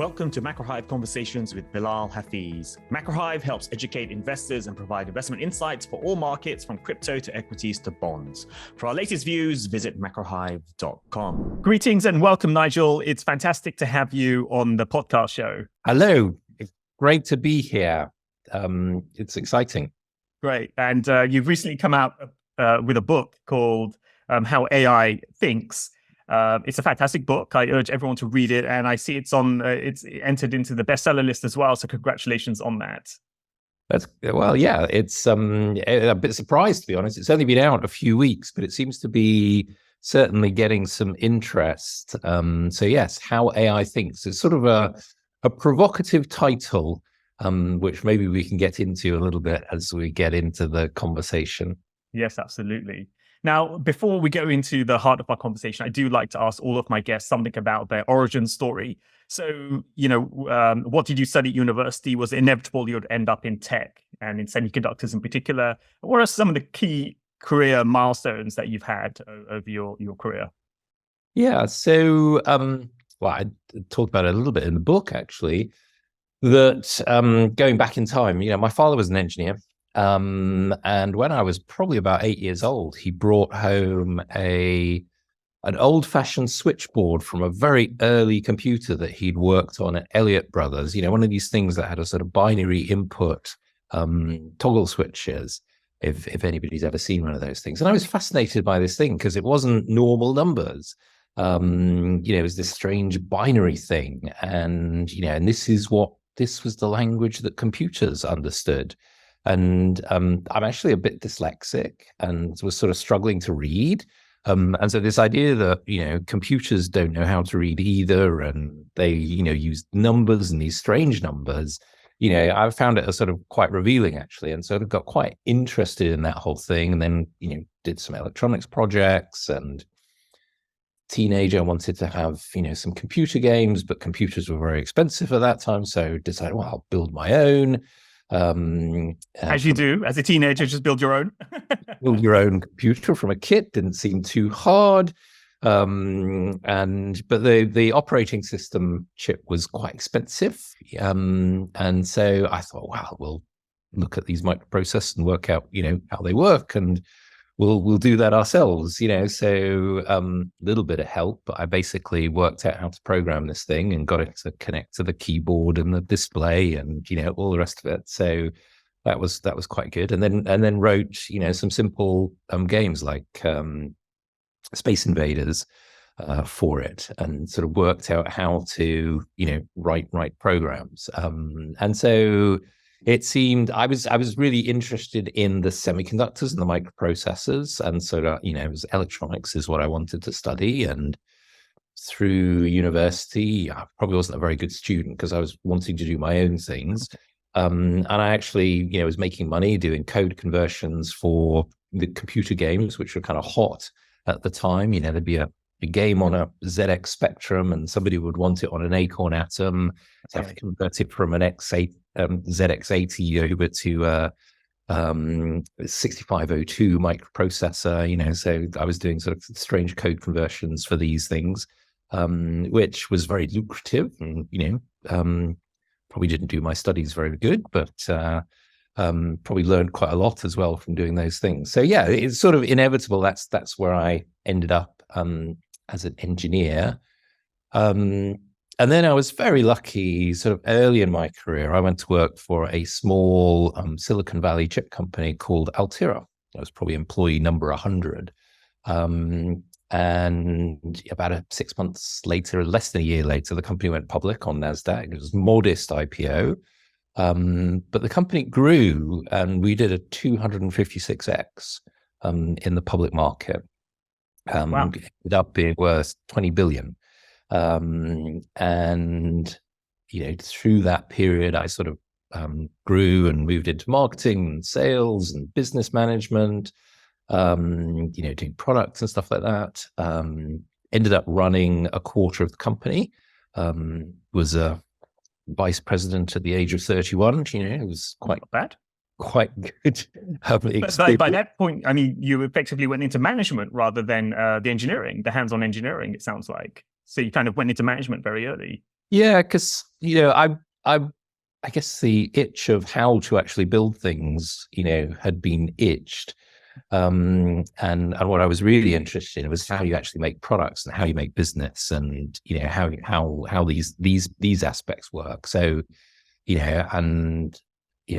Welcome to MacroHive Conversations with Bilal Hafiz. MacroHive helps educate investors and provide investment insights for all markets from crypto to equities to bonds. For our latest views, visit macrohive.com. Greetings and welcome, Nigel. It's fantastic to have you on the podcast show. Hello. Great to be here. It's exciting. Great. And you've recently come out with a book called How AI Thinks. It's a fantastic book. I urge everyone to read it, and I see it's entered into the bestseller list as well. So congratulations on that. It's a bit surprised, to be honest. It's only been out a few weeks, but it seems to be certainly getting some interest. So yes, How AI Thinks. It's sort of a provocative title, which maybe we can get into a little bit as we get into the conversation. Yes, absolutely. Now, before we go into the heart of our conversation, I do like to ask all of my guests something about their origin story. So, what did you study at university? Was it inevitable you'd end up in tech and in semiconductors in particular? What are some of the key career milestones that you've had over your career? Yeah, so, I talked about it a little bit in the book, actually, that going back in time, my father was an engineer. And when I was probably about 8 years old, he brought home an old-fashioned switchboard from a very early computer that he'd worked on at Elliott Brothers. One of these things that had a sort of binary input toggle switches, if anybody's ever seen one of those things. And I was fascinated by this thing because it wasn't normal numbers. It was this strange binary thing. And, and this was the language that computers understood. And I'm actually a bit dyslexic and was sort of struggling to read. And so this idea that, computers don't know how to read either, and they, use numbers and these strange numbers, I found it a sort of quite revealing, actually, and sort of got quite interested in that whole thing. And then, did some electronics projects, and teenager wanted to have, some computer games, but computers were very expensive at that time. So decided, well, I'll build my own. As you do, as a teenager, just build your own. Build your own computer from a kit didn't seem too hard, but the operating system chip was quite expensive, and so I thought, wow, we'll look at these microprocessors and work out, how they work, and we'll do that ourselves, So a little bit of help, but I basically worked out how to program this thing and got it to connect to the keyboard and the display and all the rest of it. So that was quite good. And then wrote some simple games like Space Invaders for it, and sort of worked out how to write programs. And so it seemed I was really interested in the semiconductors and the microprocessors, and so it was electronics is what I wanted to study. And through university, I probably wasn't a very good student because I was wanting to do my own things. And I actually, was making money doing code conversions for the computer games, which were kind of hot at the time. There'd be a game on a ZX Spectrum, and somebody would want it on an Acorn Atom. So I have to convert it from an ZX80 over to a 6502 microprocessor. So I was doing sort of strange code conversions for these things, which was very lucrative. And probably didn't do my studies very good, but probably learned quite a lot as well from doing those things. So yeah, it's sort of inevitable. That's where I ended up as an engineer. And then I was very lucky, sort of early in my career, I went to work for a small Silicon Valley chip company called Altera. I was probably employee number 100. And about 6 months later, less than a year later, the company went public on NASDAQ. It was a modest IPO. But the company grew, and we did a 256x in the public market. Wow. It ended up being worth 20 billion. And through that period, I sort of grew and moved into marketing and sales and business management, doing products and stuff like that. Ended up running a quarter of the company. Was a vice president at the age of 31. It was quite bad. Quite good. But by that point, I mean, you effectively went into management rather than the engineering, the hands-on engineering, it sounds like. So you kind of went into management very early. Yeah, because I guess the itch of how to actually build things, had been itched. And what I was really interested in was how you actually make products and how you make business, and how these aspects work. So, and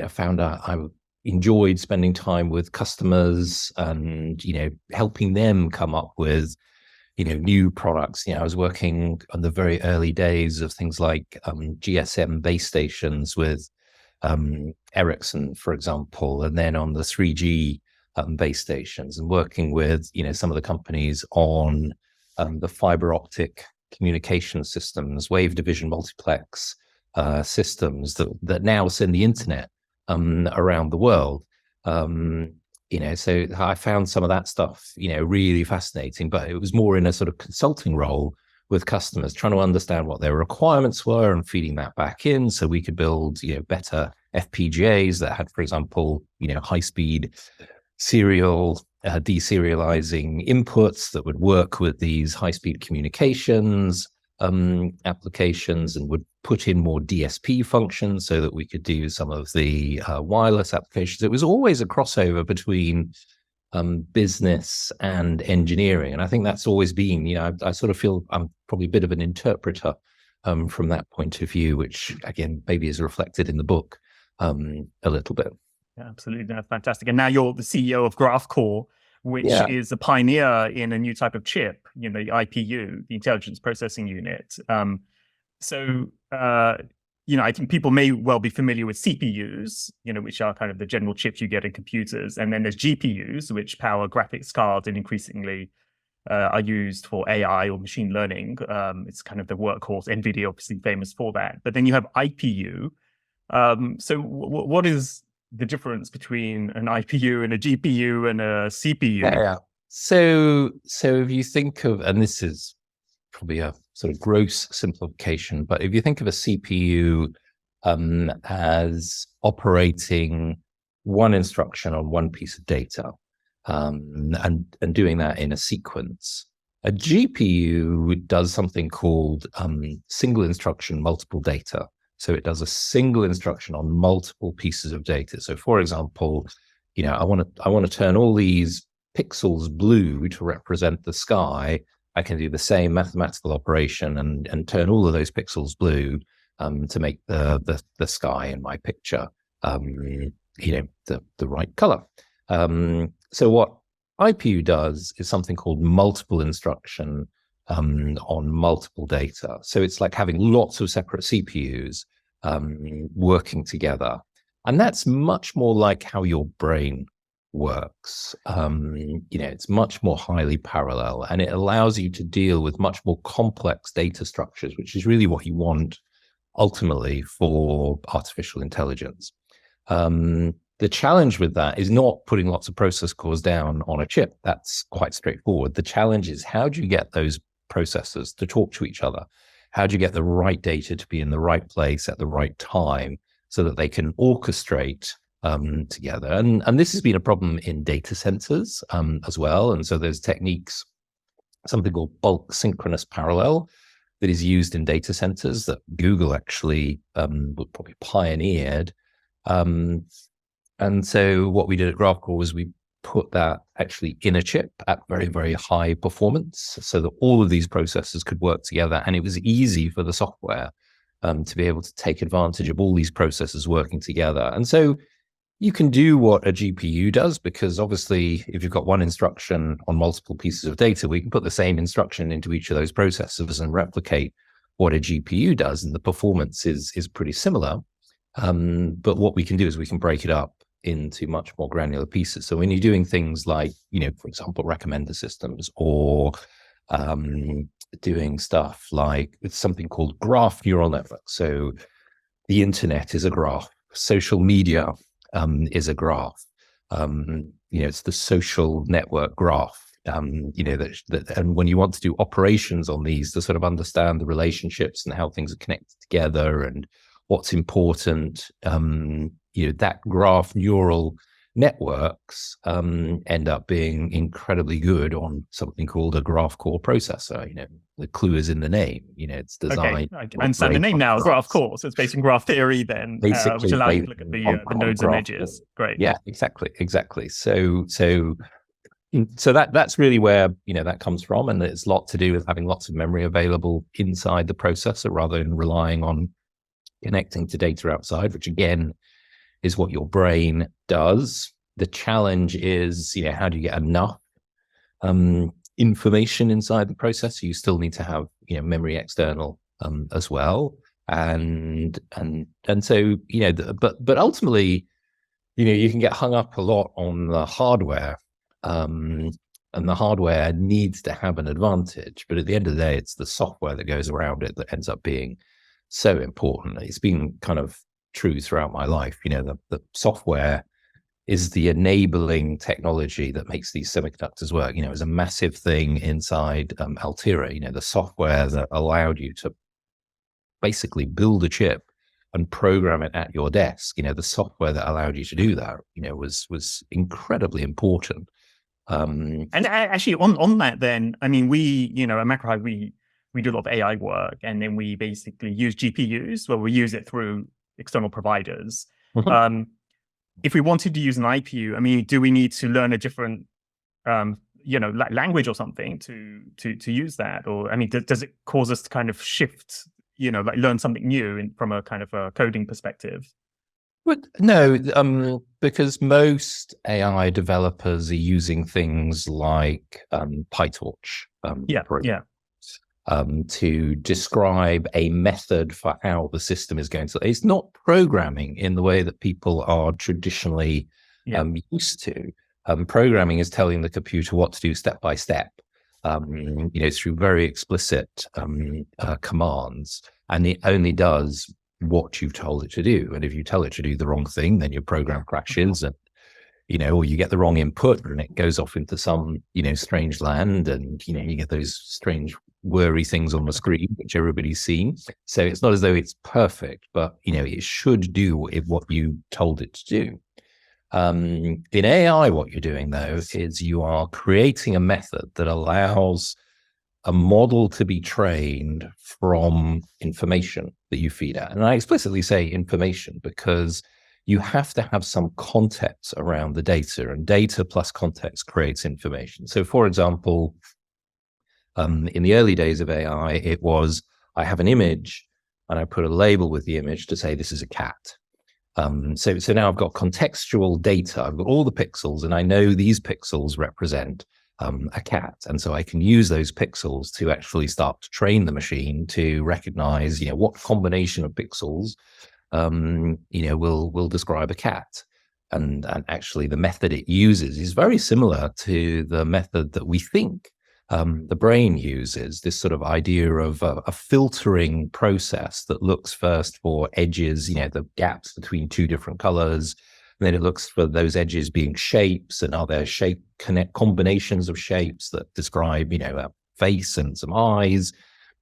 found out I enjoyed spending time with customers and helping them come up with new products. I was working on the very early days of things like GSM base stations with Ericsson, for example, and then on the 3G base stations, and working with some of the companies on the fiber optic communication systems, wave division multiplex systems that now send the internet around the world. So I found some of that stuff, really fascinating, but it was more in a sort of consulting role with customers, trying to understand what their requirements were and feeding that back in so we could build, better FPGAs that had, for example, high-speed serial deserializing inputs that would work with these high-speed communications applications, and would put in more DSP functions so that we could do some of the wireless applications. It was always a crossover between business and engineering, and I think that's always been. I sort of feel I'm probably a bit of an interpreter from that point of view, which again maybe is reflected in the book a little bit. Yeah, absolutely, that's fantastic. And now you're the CEO of Graphcore, which is a pioneer in a new type of chip, the IPU, the Intelligence Processing Unit. I think people may well be familiar with CPUs, which are kind of the general chips you get in computers. And then there's GPUs, which power graphics cards and increasingly are used for AI or machine learning. It's kind of the workhorse. NVIDIA obviously famous for that. But then you have IPU. What is the difference between an IPU and a GPU and a CPU? Yeah. So if you think of, and this is probably a sort of gross simplification, but if you think of a CPU as operating one instruction on one piece of data, and doing that in a sequence, a GPU does something called single instruction, multiple data. So it does a single instruction on multiple pieces of data. So for example, I want to turn all these pixels blue to represent the sky. I can do the same mathematical operation and turn all of those pixels blue to make the sky in my picture, the right color. So what IPU does is something called multiple instruction on multiple data. So it's like having lots of separate CPUs working together. And that's much more like how your brain works. It's much more highly parallel, and it allows you to deal with much more complex data structures, which is really what you want ultimately for artificial intelligence. The challenge with that is not putting lots of process cores down on a chip. That's quite straightforward. The challenge is, how do you get those processors to talk to each other? How do you get the right data to be in the right place at the right time so that they can orchestrate together? And this has been a problem in data centers as well. And so there's techniques, something called bulk synchronous parallel, that is used in data centers that Google actually probably pioneered. And so what we did at Graphcore was we put that actually in a chip at very, very high performance so that all of these processes could work together. And it was easy for the software to be able to take advantage of all these processes working together. And so you can do what a GPU does, because obviously if you've got one instruction on multiple pieces of data, we can put the same instruction into each of those processors and replicate what a GPU does. And the performance is pretty similar. But what we can do is we can break it up into much more granular pieces. So when you're doing things like, for example, recommender systems, or doing stuff like it's something called graph neural networks. So the internet is a graph, social media is a graph. It's the social network graph. And when you want to do operations on these to sort of understand the relationships and how things are connected together and what's important, that graph neural networks end up being incredibly good on something called a Graphcore processor. The clue is in the name. It's designed. Okay, I understand the name now. Graphcore. So it's based on graph theory, then, basically, which allows you to look at the nodes and edges. Great. Yeah, exactly. So that's really where that comes from, and it's a lot to do with having lots of memory available inside the processor rather than relying on connecting to data outside, which again is what your brain does. The challenge is, how do you get enough information inside the processor? You still need to have, memory external as well, and so but ultimately, you can get hung up a lot on the hardware, and the hardware needs to have an advantage. But at the end of the day, it's the software that goes around it that ends up being so important. It's been kind of true throughout my life. The software is the enabling technology that makes these semiconductors work. It was a massive thing inside Altera. The software that allowed you to basically build a chip and program it at your desk. The software that allowed you to do that, was incredibly important. And actually, on that, then, I mean, we, at MacroHive, we do a lot of AI work, and then we basically use GPUs. Well, we use it through external providers. If we wanted to use an IPU, I mean, do we need to learn a different, language or something to use that? Or, I mean, does it cause us to kind of shift, learn something new from a kind of a coding perspective? But no, because most AI developers are using things like PyTorch. To describe a method for how the system is going to. It's not programming in the way that people are traditionally used to. Programming is telling the computer what to do step by step, through very explicit commands, and it only does what you've told it to do. And if you tell it to do the wrong thing, then your program crashes, and or you get the wrong input and it goes off into some strange land, and you get those strange worry things on the screen, which everybody's seen. So it's not as though it's perfect, but it should do what you told it to do. In AI, what you're doing though is you are creating a method that allows a model to be trained from information that you feed it. And I explicitly say information because you have to have some context around the data, and data plus context creates information. So for example, in the early days of AI, it was, I have an image and I put a label with the image to say this is a cat. So now I've got contextual data. I've got all the pixels, and I know these pixels represent a cat. And so I can use those pixels to actually start to train the machine to recognize, what combination of pixels, will describe a cat. And actually the method it uses is very similar to the method that we think the brain uses, this sort of idea of a filtering process that looks first for edges, the gaps between two different colors. And then it looks for those edges being shapes, and are there combinations of shapes that describe, a face and some eyes.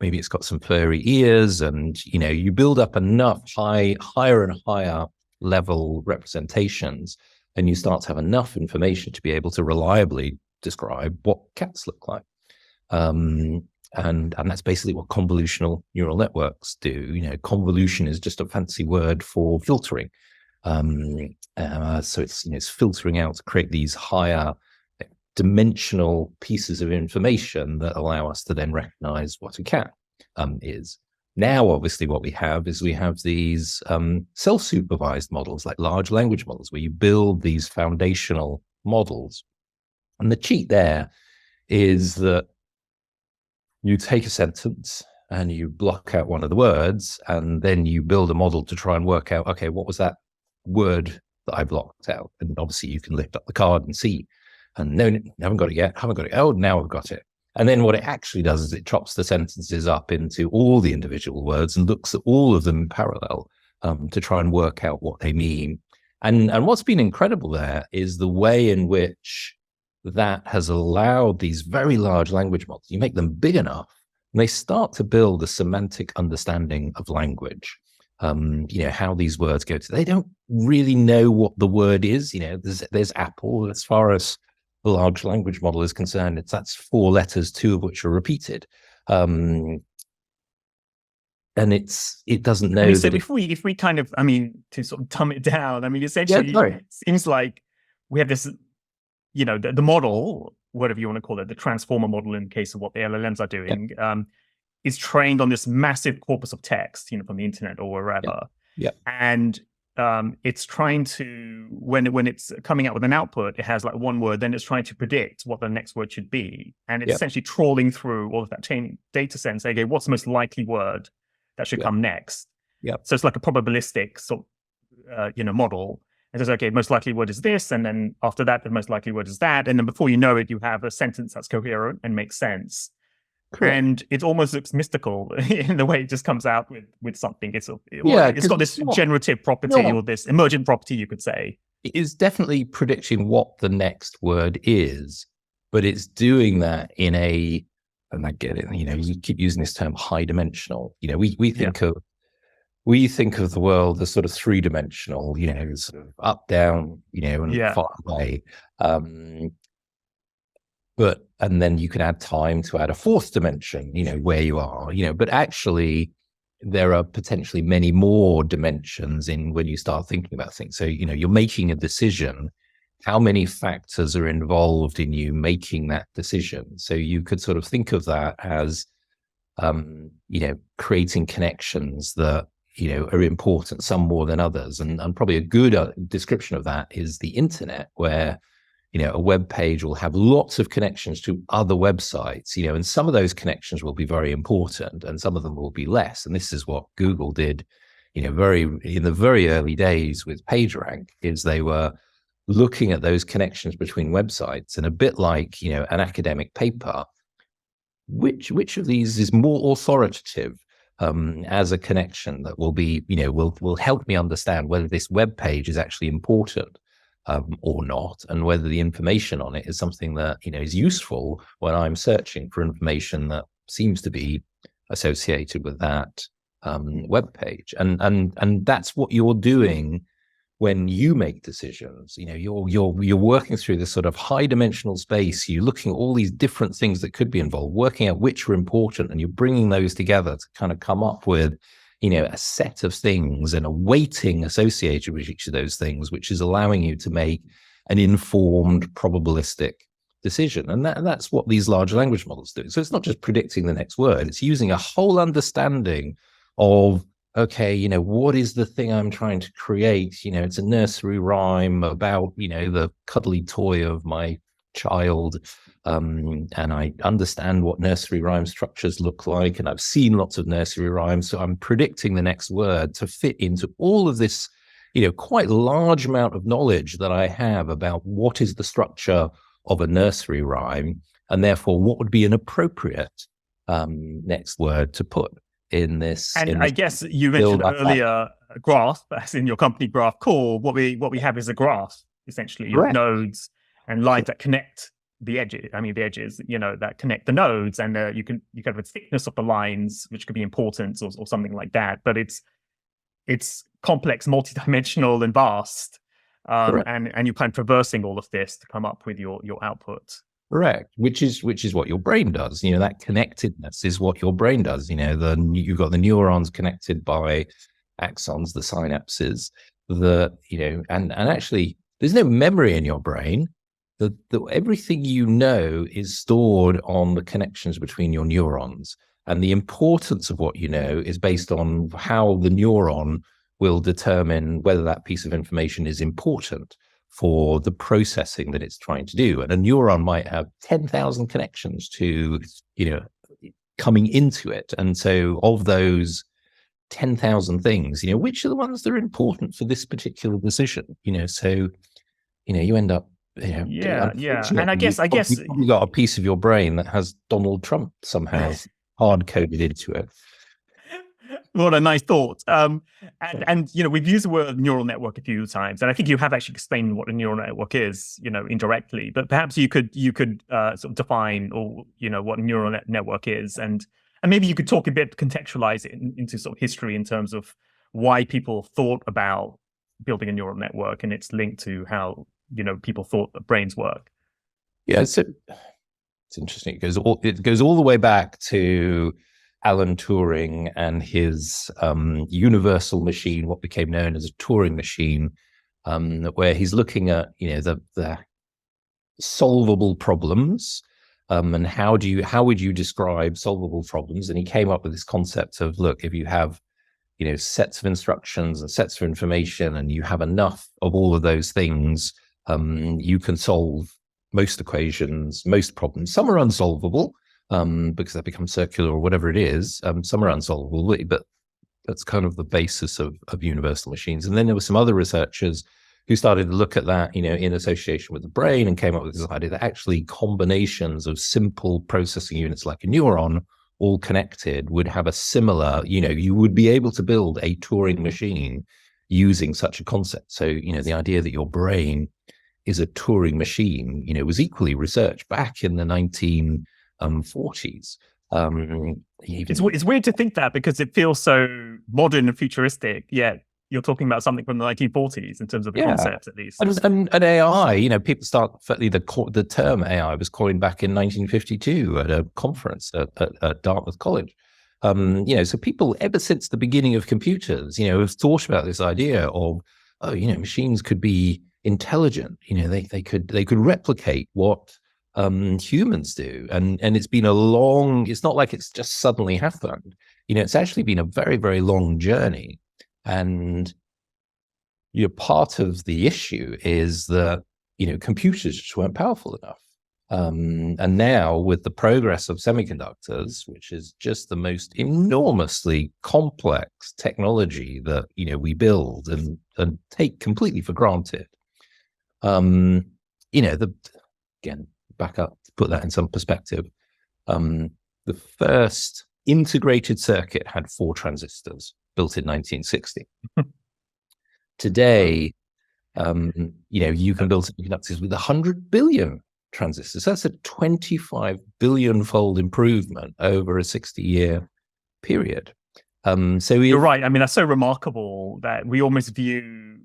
Maybe it's got some furry ears, and, you build up enough higher and higher level representations, and you start to have enough information to be able to reliably describe what cats look like. And that's basically what convolutional neural networks do. Convolution is just a fancy word for filtering. So it's filtering out to create these higher dimensional pieces of information that allow us to then recognize what a cat is. Now, obviously, what we have these self-supervised models, like large language models, where you build these foundational models. And the cheat there is that you take a sentence and you block out one of the words, and then you build a model to try and work out, okay, what was that word that I blocked out? And obviously you can lift up the card and see, and no, haven't got it yet, oh, now I've got it. And then what it actually does is it chops the sentences up into all the individual words and looks at all of them in parallel to try and work out what they mean. And what's been incredible there is the way in which that has allowed these very large language models, you make them big enough, and they start to build a semantic understanding of language. how these words go to. They don't really know what the word is. There's Apple. As far as the large language model is concerned, that's 4 letters, 2 of which are repeated. And it doesn't know so that. If we kind of, to sort of dumb it down, essentially, it seems like we have this, the model, whatever you want to call it, the transformer model in case of what the LLMs are doing, is trained on this massive corpus of text, from the internet or wherever. And it's trying to, when it's coming out with an output, it has like one word, then it's trying to predict what the next word should be. And it's essentially trawling through all of that data set and saying, okay, what's the most likely word that should come next? So it's like a probabilistic sort of, model. And says, okay, most likely word is this, and then after that, the most likely word is that, and then before you know it, you have a sentence that's coherent and makes sense. Correct. And it almost looks mystical in the way it just comes out with something. It's got this generative property or this emergent property, you could say. It is definitely predicting what the next word is, but it's doing that in a, and I get it, you keep using this term high dimensional. We think of the world as sort of 3-dimensional, sort of up, down, and far away. And then you can add time to add a 4th dimension, where you are, but actually there are potentially many more dimensions in when you start thinking about things. So, you're making a decision. How many factors are involved in you making that decision? So you could sort of think of that as, creating connections that, are important, some more than others. And probably a good description of that is the internet, where, a web page will have lots of connections to other websites, and some of those connections will be very important and some of them will be less. And this is what Google did, in the very early days with PageRank, is they were looking at those connections between websites, and a bit like, an academic paper, which of these is more authoritative as a connection that will be, will help me understand whether this web page is actually important or not, and whether the information on it is something that, is useful when I'm searching for information that seems to be associated with that web page. And that's what you're doing when you make decisions. You're working through this sort of high dimensional space. You're looking at all these different things that could be involved, working out which are important, and you're bringing those together to kind of come up with, a set of things and a weighting associated with each of those things, which is allowing you to make an informed, probabilistic decision. And that's what these large language models do. So it's not just predicting the next word, it's using a whole understanding of, okay, what is the thing I'm trying to create? It's a nursery rhyme about, the cuddly toy of my child. And I understand what nursery rhyme structures look like, and I've seen lots of nursery rhymes. So I'm predicting the next word to fit into all of this, quite large amount of knowledge that I have about what is the structure of a nursery rhyme, and therefore what would be an appropriate next word to put in this. And I guess you mentioned earlier a graph, as in your company Graphcore. What we have is a graph, essentially, of nodes and lines that connect the edges. The edges, that connect the nodes, and you can have a thickness of the lines, which could be importance or something like that. But it's complex, multidimensional, and vast. And you're kind of traversing all of this to come up with your output. Correct, which is what your brain does. That connectedness is what your brain does. You've got the neurons connected by axons, the synapses. And actually, there's no memory in your brain. Everything is stored on the connections between your neurons, and the importance of what is based on how the neuron will determine whether that piece of information is important for the processing that it's trying to do. And a neuron might have 10,000 connections to, coming into it. And so of those 10,000 things, which are the ones that are important for this particular decision? So, you end up, And I guess you've got a piece of your brain that has Donald Trump somehow hard coded into it. What a nice thought. And we've used the word neural network a few times, and I think you have actually explained what a neural network is, indirectly. But perhaps you could sort of define, or what a neural network is, and maybe you could talk a bit, contextualize it into sort of history in terms of why people thought about building a neural network and its link to how, people thought that brains work. Yeah, so it's interesting. It goes all the way back to Alan Turing and his universal machine, what became known as a Turing machine, where he's looking at the solvable problems, and how would you describe solvable problems? And he came up with this concept of, look, if you have sets of instructions and sets of information, and you have enough of all of those things, you can solve most equations, most problems. Some are unsolvable because they become circular or whatever it is. Some are unsolvable, but that's kind of the basis of universal machines. And then there were some other researchers who started to look at that, in association with the brain, and came up with this idea that actually combinations of simple processing units like a neuron, all connected, would have a similar, you would be able to build a Turing machine using such a concept. So, the idea that your brain is a Turing machine, was equally researched back in the 1940s. It's weird to think that, because it feels so modern and futuristic, yet you're talking about something from the 1940s in terms of the concept, at least. And AI, people start, the term AI was coined back in 1952 at a conference at Dartmouth College. So people, ever since the beginning of computers, have thought about this idea of, machines could be intelligent. They could replicate what humans do, and it's been it's not like it's just suddenly happened. It's actually been a very, very long journey. And part of the issue is that computers just weren't powerful enough. And now, with the progress of semiconductors, which is just the most enormously complex technology that we build and take completely for granted, again, back up to put that in some perspective. The first integrated circuit had 4 transistors, built in 1960. Today, you can build semiconductors with 100 billion transistors. That's a 25 billion fold improvement over a 60-year period. So you're right. I mean, that's so remarkable that we almost view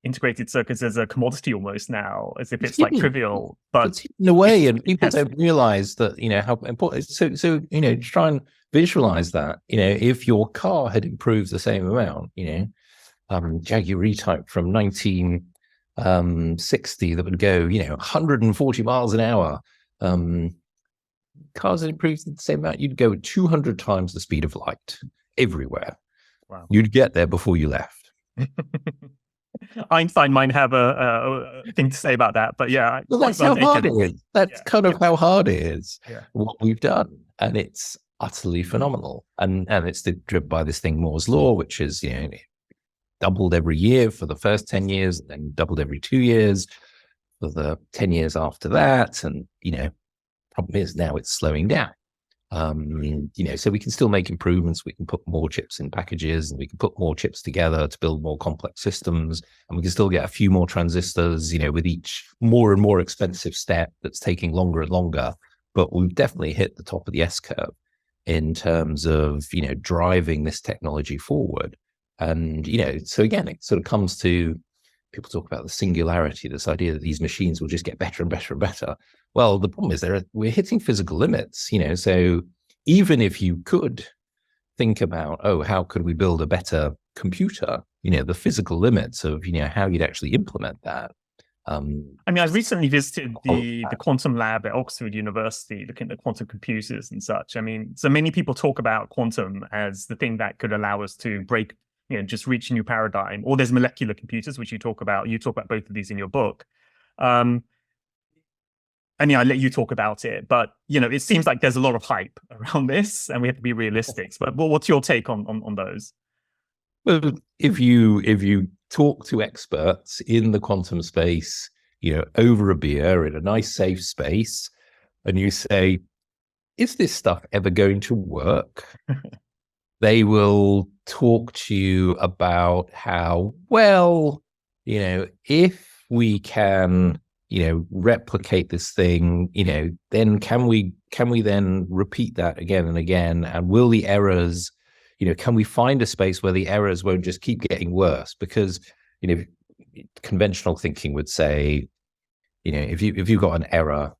integrated circuits as a commodity almost now, as if it's like trivial. But in a way, and people don't realize that how important. So try and visualize that. If your car had improved the same amount, Jaguar E-Type from 1960 that would go 140 miles an hour, cars that improved the same amount, you'd go 200 times the speed of light everywhere. Wow. You'd get there before you left. Einstein might have a thing to say about that, but yeah. Well, that's how hard it is. That's kind of how hard it is, what we've done. And it's utterly phenomenal. And it's driven by this thing, Moore's Law, which is, doubled every year for the first 10 years, and then doubled every 2 years for the 10 years after that. And, problem is now it's slowing down. So we can still make improvements. We can put more chips in packages, and we can put more chips together to build more complex systems. And we can still get a few more transistors, with each more and more expensive step that's taking longer and longer. But we've definitely hit the top of the S-curve in terms of, driving this technology forward. And, so again, it sort of comes to, people talk about the singularity, this idea that these machines will just get better and better and better. Well, the problem is we're hitting physical limits, so even if you could think about, how could we build a better computer, the physical limits of, how you'd actually implement that. I recently visited the quantum lab at Oxford University, looking at quantum computers and such. So many people talk about quantum as the thing that could allow us to break, just reach a new paradigm. Or there's molecular computers, which you talk about. You talk about both of these in your book. I let you talk about it, but it seems like there's a lot of hype around this, and we have to be realistic. But what's your take on those? Well, if you talk to experts in the quantum space, over a beer in a nice safe space, and you say, "Is this stuff ever going to work?" They will talk to you about how, well, if we can replicate this thing, then can we then repeat that again and again? And will the errors, can we find a space where the errors won't just keep getting worse? Because, conventional thinking would say, if you've got an error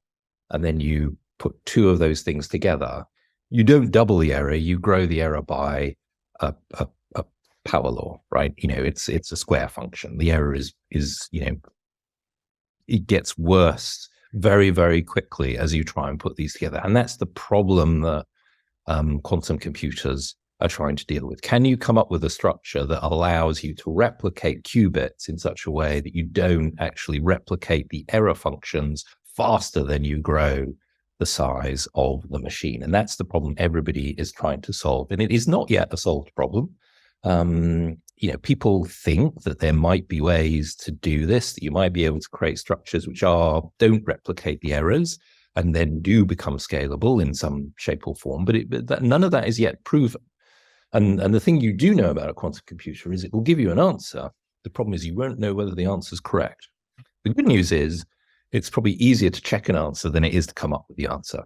and then you put two of those things together, you don't double the error, you grow the error by a power law, right? It's a square function. The error is it gets worse very, very quickly as you try and put these together. And that's the problem that quantum computers are trying to deal with. Can you come up with a structure that allows you to replicate qubits in such a way that you don't actually replicate the error functions faster than you grow the size of the machine? And that's the problem everybody is trying to solve. And it is not yet a solved problem. People think that there might be ways to do this, that you might be able to create structures which don't replicate the errors and then do become scalable in some shape or form. But none of that is yet proven. And the thing you do know about a quantum computer is it will give you an answer. The problem is you won't know whether the answer is correct. The good news is it's probably easier to check an answer than it is to come up with the answer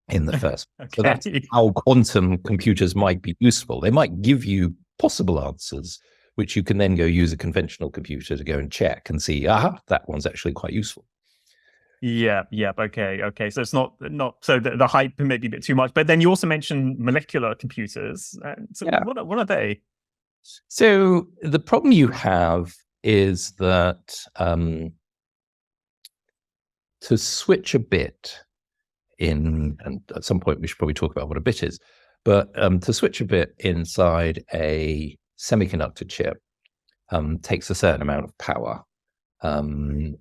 in the first. Okay. So that's how quantum computers might be useful. They might give you possible answers, which you can then go use a conventional computer to go and check and see, that one's actually quite useful. Yeah. Okay. So it's not so the hype may be a bit too much, but then you also mentioned molecular computers. So Yeah. What are they? So the problem you have is that to switch a bit and at some point we should probably talk about what a bit is, but to switch a bit inside a semiconductor chip takes a certain amount of power. And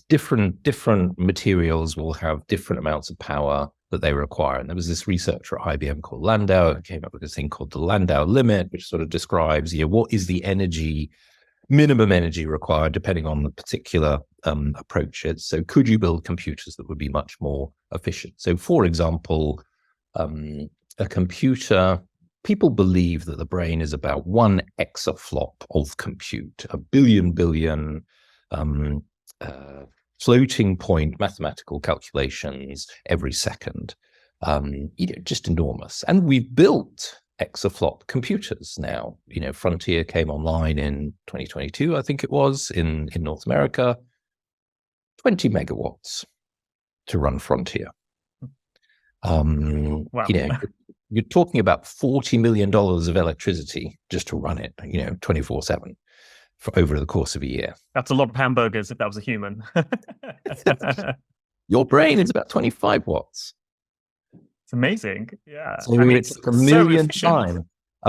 different materials will have different amounts of power that they require. And there was this researcher at IBM called Landau who came up with this thing called the Landau limit, which sort of describes, what is the minimum energy required depending on the particular approaches. So could you build computers that would be much more efficient? So for example, a computer, people believe that the brain is about 1 exaflop of compute, a billion floating point mathematical calculations every second, just enormous. And we've built exaflop computers now. Frontier came online in 2022, I think it was, in North America, 20 megawatts to run Frontier. Wow. You're talking about $40 million of electricity just to run it, 24/7 for over the course of a year. That's a lot of hamburgers if that was a human. Your brain is about 25 watts. It's amazing. Yeah. So it's a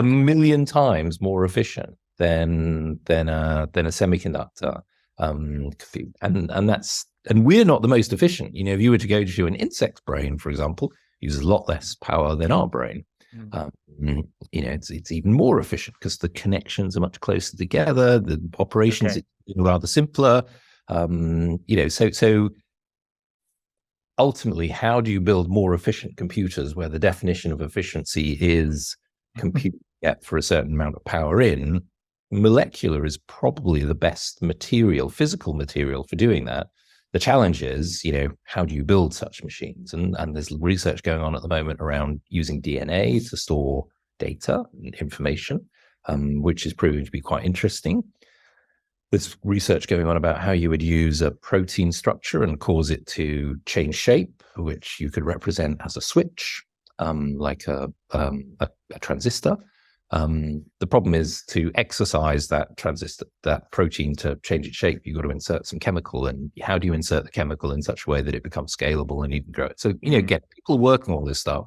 million times more efficient than a semiconductor. And we're not the most efficient. If you were to go to an insect's brain, for example, uses a lot less power than our brain. It's even more efficient because the connections are much closer together. The operations are rather simpler. So ultimately, how do you build more efficient computers where the definition of efficiency is compute get for a certain amount of power in? Molecular is probably the best physical material for doing that. The challenge is, how do you build such machines? And there's research going on at the moment around using DNA to store data and information, which is proving to be quite interesting. There's research going on about how you would use a protein structure and cause it to change shape, which you could represent as a switch, like a transistor. The problem is to exercise that transistor, that protein to change its shape, you've got to insert some chemical. And how do you insert the chemical in such a way that it becomes scalable and you can grow it? So, get people working on all this stuff.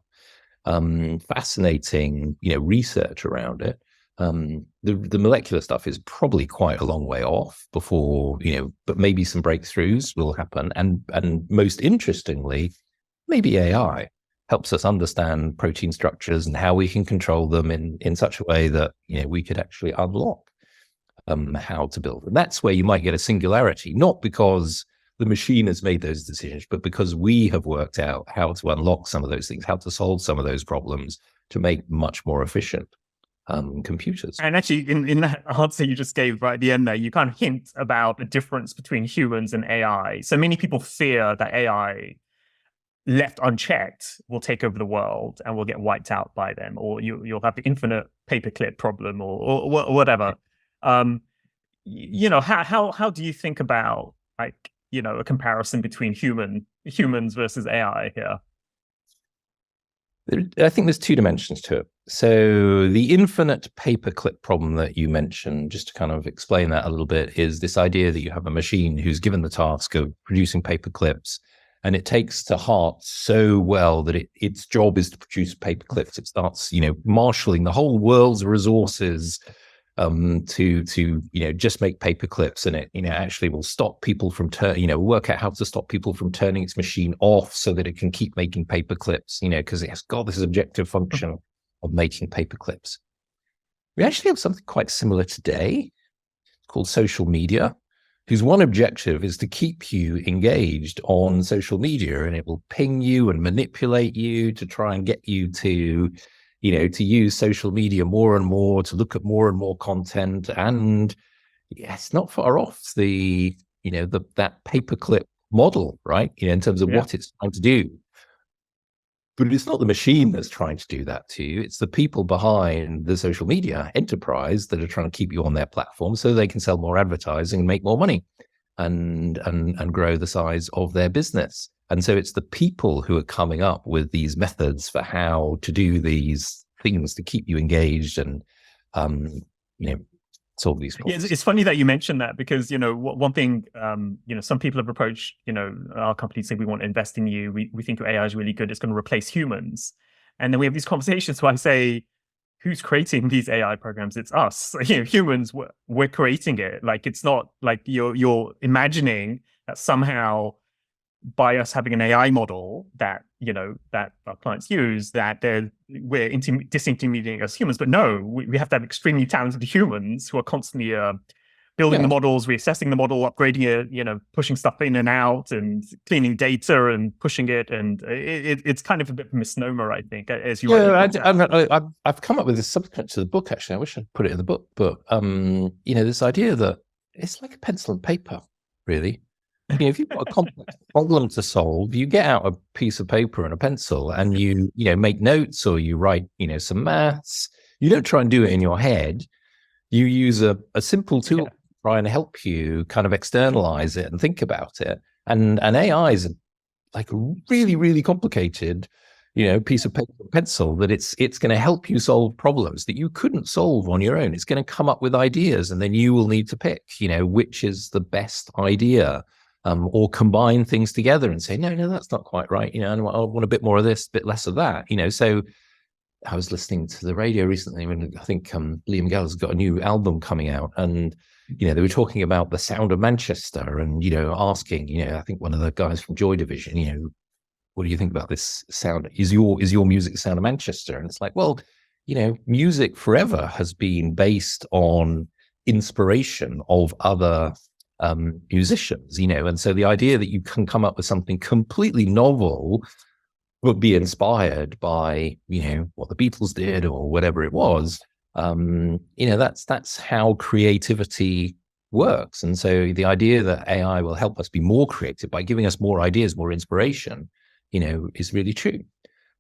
Fascinating, research around it. The molecular stuff is probably quite a long way off before, but maybe some breakthroughs will happen. And most interestingly, maybe AI helps us understand protein structures and how we can control them in such a way that, we could actually unlock how to build. And that's where you might get a singularity, not because the machine has made those decisions, but because we have worked out how to unlock some of those things, how to solve some of those problems to make much more efficient computers. And actually, in that answer you just gave right at the end there, you kind of hint about the difference between humans and AI. So many people fear that AI left unchecked, will take over the world and will get wiped out by them, or you'll have the infinite paperclip problem, or whatever. How do you think about, like, a comparison between humans versus AI here? I think there's two dimensions to it. So the infinite paperclip problem that you mentioned, just to kind of explain that a little bit, is this idea that you have a machine who's given the task of producing paperclips, and it takes to heart so well that its job is to produce paperclips. It starts, marshalling the whole world's resources to just make paper clips, and it actually will stop people from work out how to stop people from turning its machine off so that it can keep making paper clips, because it has got this objective function of making paper clips. We actually have something quite similar today called social media, whose one objective is to keep you engaged on social media, and it will ping you and manipulate you to try and get you to use social media more and more, to look at more and more content. And it's not far off that paperclip model, right? In terms of what it's trying to do. But it's not the machine that's trying to do that to you. It's the people behind the social media enterprise that are trying to keep you on their platform so they can sell more advertising and make more money and grow the size of their business. And so it's the people who are coming up with these methods for how to do these things to keep you engaged and, solve these problems. Yeah, it's funny that you mentioned that, because, one thing, some people have approached, our company, say, we want to invest in you. We think your AI is really good. It's going to replace humans. And then we have these conversations where I say, who's creating these AI programs? It's us. Humans, we're creating it. Like, it's not like you're imagining that somehow, by us having an AI model that that our clients use, that we're disintermediating as humans. But no, we have to have extremely talented humans who are constantly building the models, reassessing the model, upgrading it, pushing stuff in and out, and cleaning data and pushing it. And it's kind of a bit of a misnomer, I think, as you. I've come up with this subsequent to the book. Actually, I wish I'd put it in the book, but this idea that it's like a pencil and paper, really. If you've got a complex problem to solve, you get out a piece of paper and a pencil, and you make notes, or you write some maths. You don't try and do it in your head. You use a simple tool to try and help you kind of externalize it and think about it. And AI is like a really, really complicated piece of paper and pencil that it's going to help you solve problems that you couldn't solve on your own. It's going to come up with ideas, and then you will need to pick which is the best idea. Or combine things together and say, no, that's not quite right. I want a bit more of this, a bit less of that. So I was listening to the radio recently when I think Liam Gallagher's got a new album coming out, and they were talking about the sound of Manchester, and asking, I think one of the guys from Joy Division, what do you think about this sound? Is your music the sound of Manchester? And it's like, well, music forever has been based on inspiration of other musicians, and so the idea that you can come up with something completely novel but be inspired by what the Beatles did or whatever it was, that's how creativity works. And so the idea that AI will help us be more creative by giving us more ideas, more inspiration, is really true.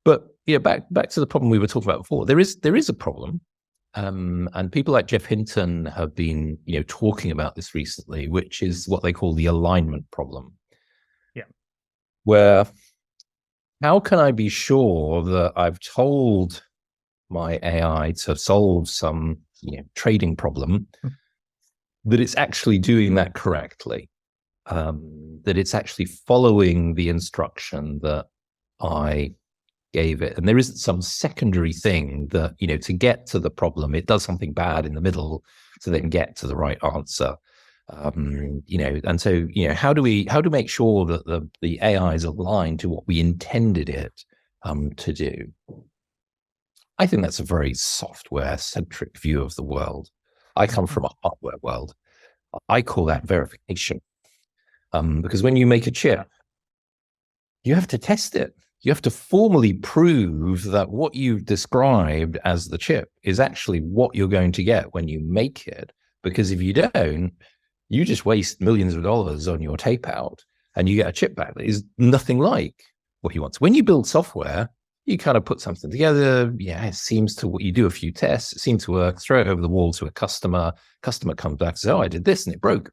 But back to the problem we were talking about before. There is a problem. And people like Jeff Hinton have been, talking about this recently, which is what they call the alignment problem. Yeah. Where, how can I be sure that I've told my AI to solve some, trading problem, that it's actually doing that correctly, that it's actually following the instruction that I gave it, and there isn't some secondary thing that to get to the problem it does something bad in the middle to then get to the right answer. And so how do we make sure that the AI is aligned to what we intended it to do? I think that's a very software centric view of the world. I come from a hardware world. I call that verification, because when you make a chip, you have to test it. You have to formally prove that what you've described as the chip is actually what you're going to get when you make it. Because if you don't, you just waste millions of dollars on your tape out, and you get a chip back that is nothing like what he wants. When you build software, you kind of put something together. Yeah, it seems to what you do a few tests. It seems to work. Throw it over the wall to a customer. Customer comes back and says, "Oh, I did this and it broke."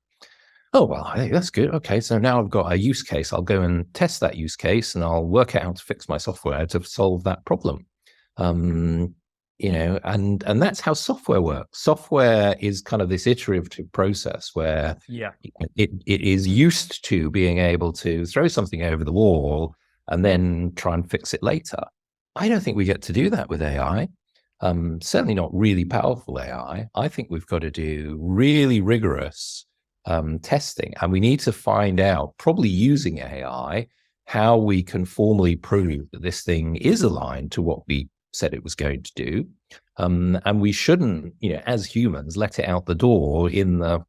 Oh, well, hey, that's good. Okay, so now I've got a use case. I'll go and test that use case and I'll work out how to fix my software to solve that problem. And that's how software works. Software is kind of this iterative process where it is used to being able to throw something over the wall and then try and fix it later. I don't think we get to do that with AI. Certainly not really powerful AI. I think we've got to do really rigorous testing, and we need to find out, probably using AI, how we can formally prove that this thing is aligned to what we said it was going to do. And we shouldn't, as humans, let it out the door in the,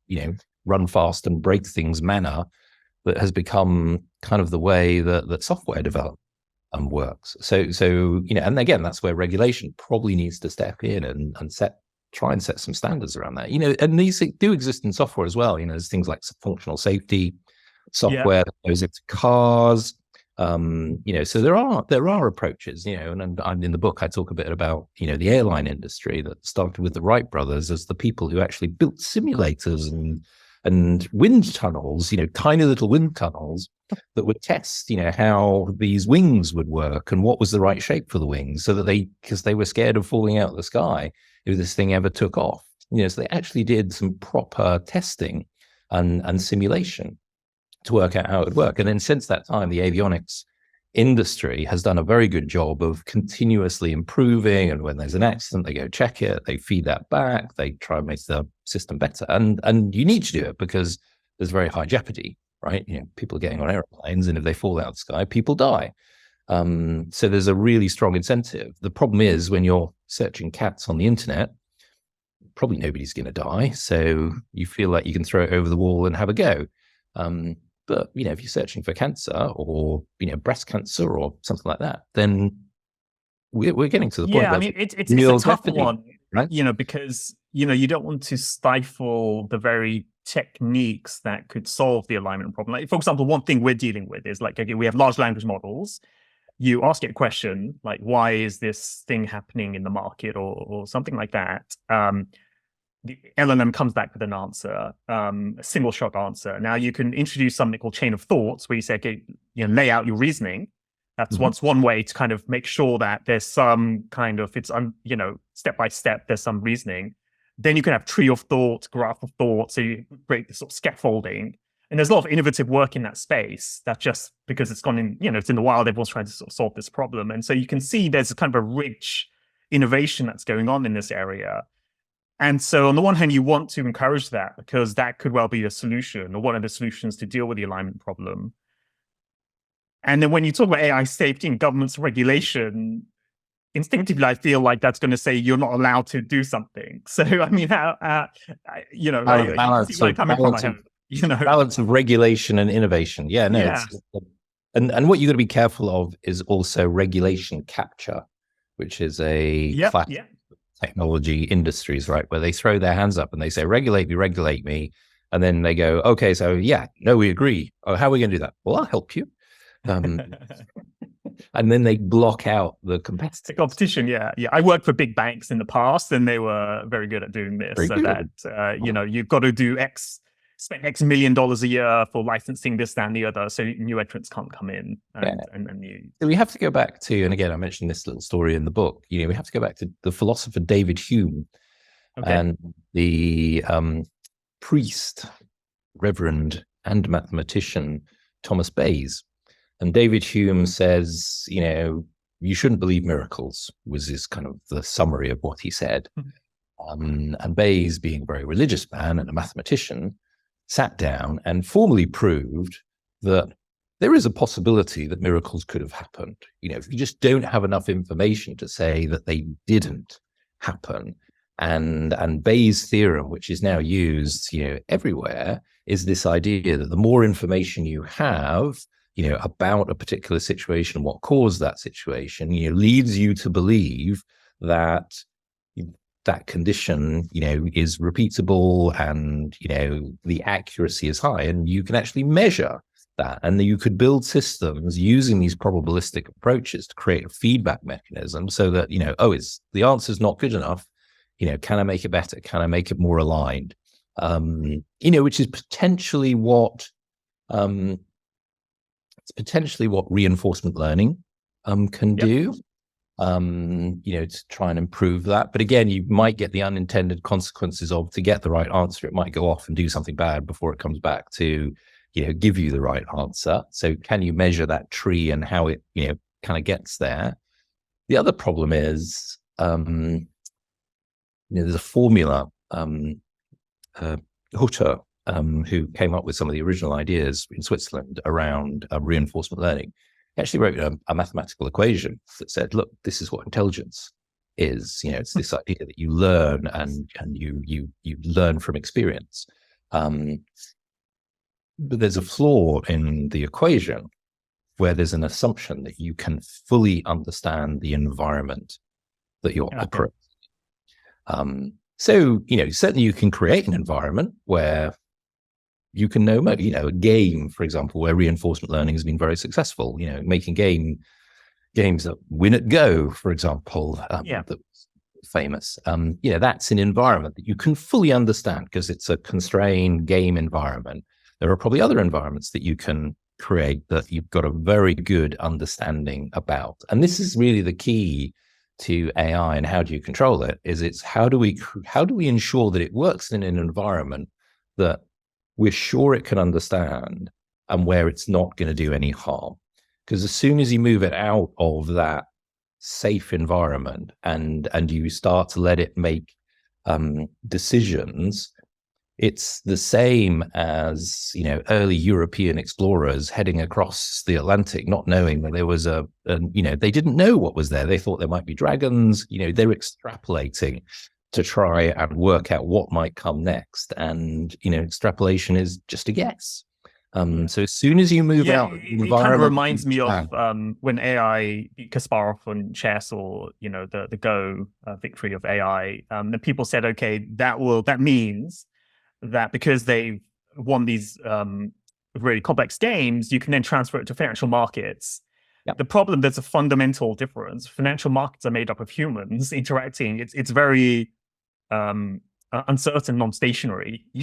run fast and break things manner that has become kind of the way that software development works. So, and again, that's where regulation probably needs to step in and try and set some standards around that. And these do exist in software as well. There's things like functional safety software that goes into cars. So there are approaches, and in the book I talk a bit about, the airline industry that started with the Wright brothers as the people who actually built simulators and wind tunnels, tiny little wind tunnels that would test, how these wings would work and what was the right shape for the wings, so that because they were scared of falling out of the sky if this thing ever took off. So they actually did some proper testing and simulation to work out how it would work. And then since that time, the avionics industry has done a very good job of continuously improving. And when there's an accident, they go check it, they feed that back, they try and make the system better. And you need to do it because there's very high jeopardy, right? People are getting on airplanes, and if they fall out of the sky, people die. So there's a really strong incentive. The problem is when you're searching cats on the internet, probably nobody's going to die. So you feel like you can throw it over the wall and have a go. But, if you're searching for cancer or, breast cancer or something like that, then we're getting to the point. Yeah, I mean, it's a tough one, right? Because, you don't want to stifle the very techniques that could solve the alignment problem. Like, for example, one thing we're dealing with is like, okay, we have large language models. You ask it a question like, why is this thing happening in the market or something like that? The LLM comes back with an answer, a single shot answer. Now you can introduce something called chain of thoughts, where you say, okay, lay out your reasoning. That's one way to kind of make sure that there's some kind of, step by step, there's some reasoning. Then you can have tree of thought, graph of thought. So you create this sort of scaffolding. And there's a lot of innovative work in that space. That's just because it's gone in, it's in the wild, everyone's trying to sort of solve this problem. And so you can see there's a kind of a rich innovation that's going on in this area. And so on the one hand, you want to encourage that because that could well be a solution or one of the solutions to deal with the alignment problem. And then when you talk about AI safety and government's regulation, instinctively, I feel like that's going to say you're not allowed to do something. So, I mean, balance of regulation and innovation. Yeah, no. Yeah. And what you got to be careful of is also regulation capture, which is a technology industries, right, where they throw their hands up and they say, regulate me. And then they go, okay, so we agree. Oh, how are we going to do that? Well, I'll help you. And then they block out the competitors. The competition, yeah. I worked for big banks in the past, and they were very good at doing this. You've got to spend X $1 million a year for licensing this, that, and the other, so new entrants can't come in. So we have to go back to, and again, I mentioned this little story in the book. We have to go back to the philosopher David Hume and the priest, reverend, and mathematician Thomas Bayes. And David Hume says, you shouldn't believe miracles, was his kind of the summary of what he said. And Bayes, being a very religious man and a mathematician, sat down and formally proved that there is a possibility that miracles could have happened. If you just don't have enough information to say that they didn't happen. And Bayes' theorem, which is now used, everywhere, is this idea that the more information you have, about a particular situation, what caused that situation, leads you to believe that that condition, is repeatable and, the accuracy is high, and you can actually measure that. And you could build systems using these probabilistic approaches to create a feedback mechanism so that, it's the answer's not good enough. Can I make it better? Can I make it more aligned? Which is potentially what reinforcement learning can do. To try and improve that. But again, you might get the unintended consequences of, to get the right answer, it might go off and do something bad before it comes back to, give you the right answer. So can you measure that tree and how it, kind of gets there? The other problem is, there's a formula, Hutter, who came up with some of the original ideas in Switzerland around reinforcement learning. He actually wrote a mathematical equation that said, look, this is what intelligence is. It's this idea that you learn and you learn from experience. But there's a flaw in the equation where there's an assumption that you can fully understand the environment that you're operating. So, certainly you can create an environment where you can know, a game, for example, where reinforcement learning has been very successful, making games that win at Go, for example, that was famous. That's an environment that you can fully understand because it's a constrained game environment. There are probably other environments that you can create that you've got a very good understanding about. And this is really the key to AI and how do you control it, it's how do we ensure that it works in an environment that we're sure it can understand and where it's not going to do any harm. Because as soon as you move it out of that safe environment and you start to let it make decisions, it's the same as, early European explorers heading across the Atlantic, not knowing that there was they didn't know what was there. They thought there might be dragons, they're extrapolating to try and work out what might come next. And, extrapolation is just a guess. So as soon as you move out, it kind of reminds me of when AI beat Kasparov on chess, or, the Go victory of AI. And people said, okay, that means that because they've won these really complex games, you can then transfer it to financial markets. Yep. The problem, there's a fundamental difference. Financial markets are made up of humans interacting. It's very uncertain, non-stationary. We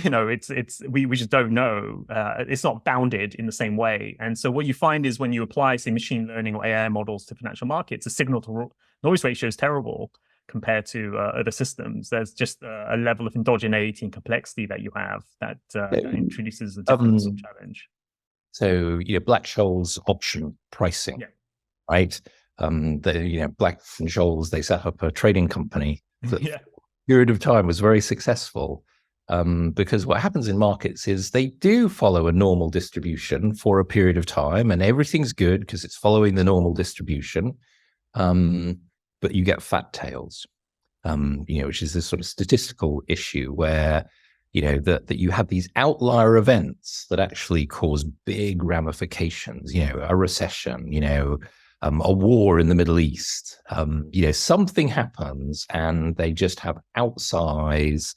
just don't know. It's not bounded in the same way. And so what you find is when you apply, say, machine learning or AI models to financial markets, the signal to noise ratio is terrible compared to other systems. There's just a level of endogeneity and complexity that you have that introduces a different sort of challenge. So, Black-Scholes option pricing, right? Black-Scholes, they set up a trading company that period of time was very successful because what happens in markets is they do follow a normal distribution for a period of time and everything's good because it's following the normal distribution. But you get fat tails, which is this sort of statistical issue where, that you have these outlier events that actually cause big ramifications, a recession, a war in the Middle East, something happens and they just have outsized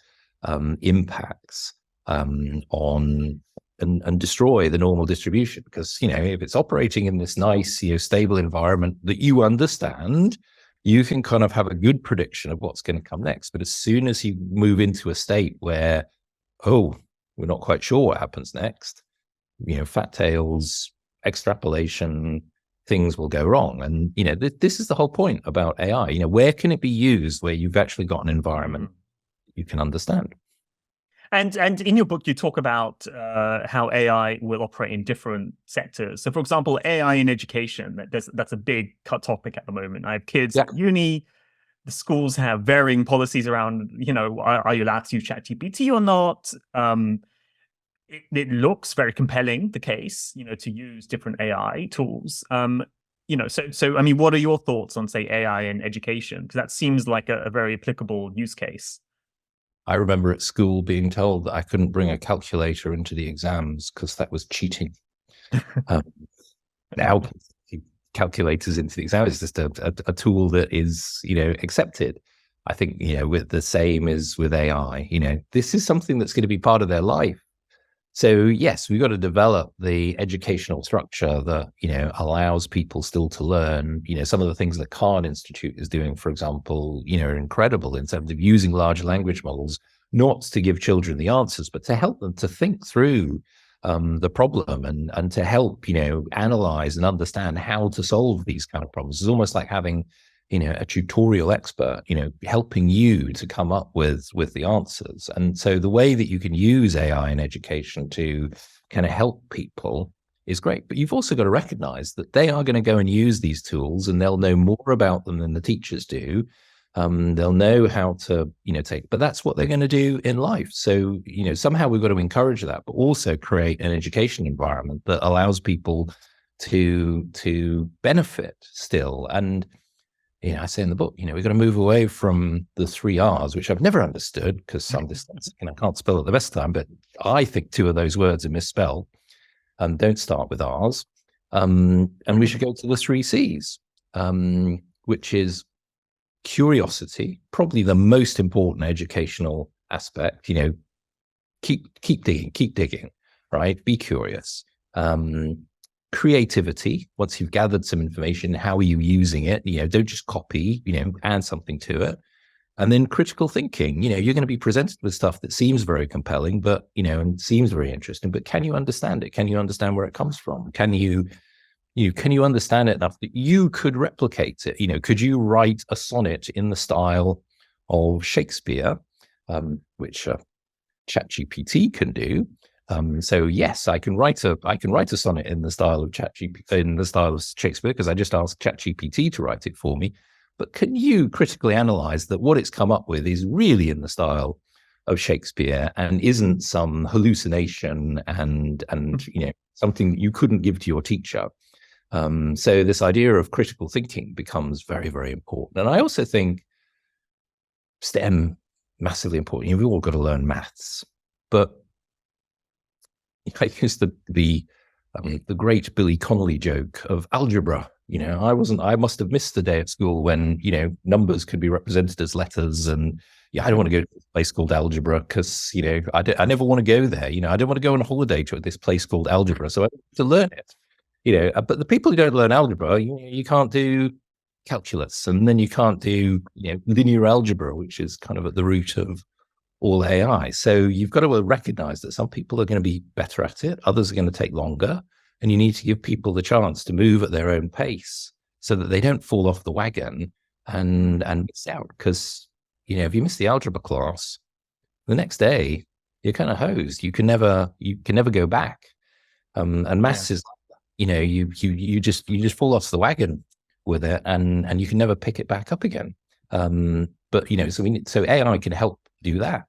impacts on and destroy the normal distribution. Because, if it's operating in this nice, stable environment that you understand, you can kind of have a good prediction of what's going to come next. But as soon as you move into a state where, we're not quite sure what happens next, fat tails, extrapolation, things will go wrong. And, this is the whole point about AI. Where can it be used where you've actually got an environment you can understand? And in your book, you talk about how AI will operate in different sectors. So, for example, AI in education, that's a big cut topic at the moment. I have kids at uni. The schools have varying policies around, are you allowed to use ChatGPT or not? It looks very compelling, the case, to use different AI tools. So I mean, what are your thoughts on, say, AI in education? Because that seems like a very applicable use case. I remember at school being told that I couldn't bring a calculator into the exams because that was cheating. Now, calculators into the exam is just a tool that is, accepted. I think, with the same as with AI, this is something that's going to be part of their life So yes, we've got to develop the educational structure that, allows people still to learn. Some of the things that Khan Institute is doing, for example, are incredible in terms of using large language models, not to give children the answers, but to help them to think through the problem and to help, analyze and understand how to solve these kind of problems. It's almost like having, a tutorial expert, helping you to come up with the answers. And so the way that you can use AI in education to kind of help people is great. But you've also got to recognize that they are going to go and use these tools, and they'll know more about them than the teachers do. They'll know how to, but that's what they're going to do in life. So, somehow we've got to encourage that, but also create an education environment that allows people to benefit still. And, I say in the book, we've got to move away from the 3 R's, which I've never understood because I'm dyslexic and I can't spell at the best time. But I think 2 of those words are misspelled and don't start with R's. And we should go to the 3 C's, which is curiosity, probably the most important educational aspect. Keep digging, right? Be curious. Creativity. Once you've gathered some information, how are you using it? Don't just copy, add something to it. And then critical thinking. You're going to be presented with stuff that seems very compelling, but, and seems very interesting, but can you understand it? Can you understand where it comes from? Can you understand it enough that you could replicate it? Could you write a sonnet in the style of Shakespeare, which ChatGPT can do? So yes, I can write a sonnet in the style of Shakespeare, because I just asked ChatGPT to write it for me. But can you critically analyze that what it's come up with is really in the style of Shakespeare and isn't some hallucination and something that you couldn't give to your teacher? So this idea of critical thinking becomes very, very important. And I also think STEM, massively important. We've all got to learn maths, but I used the great Billy Connolly joke of algebra. I must have missed the day at school when, numbers could be represented as letters. And I don't want to go to a place called algebra because, I never want to go there. I don't want to go on a holiday to this place called algebra. So I have to learn it, but the people who don't learn algebra, you can't do calculus, and then you can't do, linear algebra, which is kind of at the root of all AI. So you've got to recognize that some people are going to be better at it. Others are going to take longer. And you need to give people the chance to move at their own pace so that they don't fall off the wagon and miss out. Because, if you miss the algebra class, the next day you're kind of hosed. You can never go back. And maths is, you just fall off the wagon with it, and you can never pick it back up again. But so AI can help do that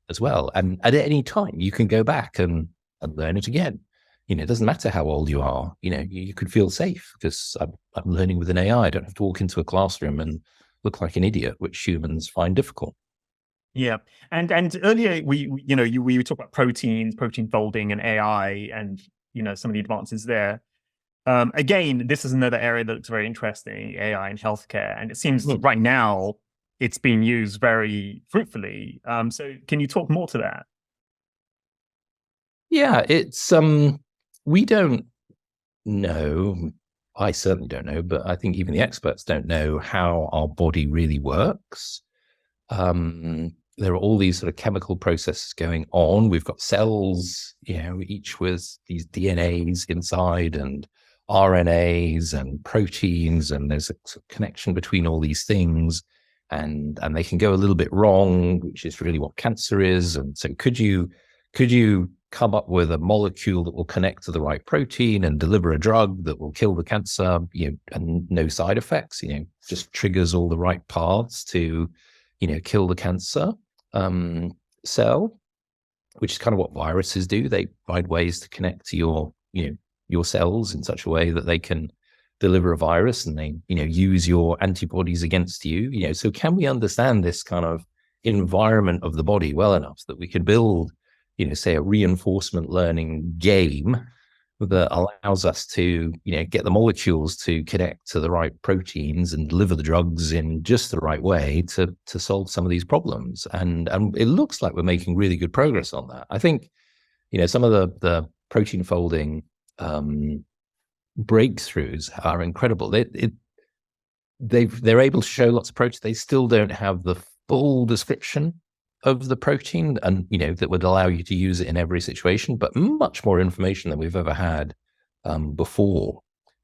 as well. And at any time you can go back and learn it again. It doesn't matter how old you are. You could feel safe because I'm learning with an AI. I don't have to walk into a classroom and look like an idiot, which humans find difficult. Yeah, and earlier we talked about protein folding and AI, and some of the advances there. Again, this is another area that looks very interesting, AI in healthcare, and it seems right now it's being used very fruitfully. So can you talk more to that? Yeah, it's we don't know. I certainly don't know, but I think even the experts don't know how our body really works. There are all these sort of chemical processes going on. We've got cells, each with these DNAs inside and RNAs and proteins, and there's a connection between all these things, and they can go a little bit wrong, which is really what cancer is. And so could you come up with a molecule that will connect to the right protein and deliver a drug that will kill the cancer, and no side effects, just triggers all the right paths to, kill the cancer cell, which is kind of what viruses do. They find ways to connect to your cells in such a way that they can deliver a virus, and they, use your antibodies against you. So can we understand this kind of environment of the body well enough that we can build, say a reinforcement learning game that allows us to, get the molecules to connect to the right proteins and deliver the drugs in just the right way to solve some of these problems. And it looks like we're making really good progress on that. I think, Some of the protein folding breakthroughs are incredible. They're able to show lots of protein. They still don't have the full description of the protein, and that would allow you to use it in every situation, but much more information than we've ever had before.